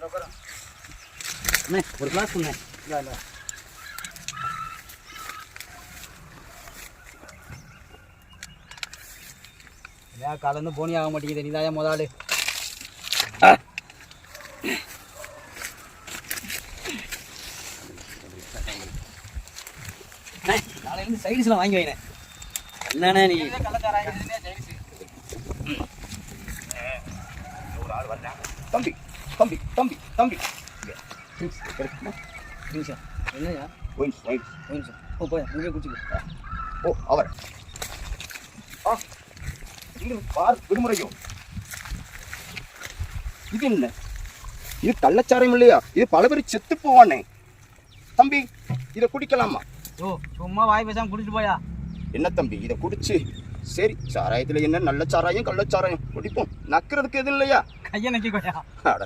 அண்ணே ஒரு கிளாஸ் கொடுங்க. இல்லை ஏன் காலேருந்து போனி ஆக மாட்டேங்குது, நீதாயா முதலாளி. நாளையிலேருந்து சைடிஸ்லாம் வாங்கி வைனேன். என்னண்ணே நீ தம்பி தம்பி தம்பி தம்பி என்னையா ஓ போய் இங்கே குடிச்சுக்க. ஓ அவர் இது பார் விடுமுறையோ. இது என்ன? இது கள்ளச்சாரம் இல்லையா? இது பல பேர் செத்து போவானே. தம்பி இதை குடிக்கலாமா? ஓ சும்மா வாய் பேசாம குடிச்சிட்டு போயா. என்ன தம்பி இதை குடிச்சு சரி சாராயத்துல என்ன நல்ல சாராயம் கள்ளச்சாராயம் குடிப்போம், நக்கிறதுக்கு எது இல்லையா? கையை நக்கிக்கோயா. அட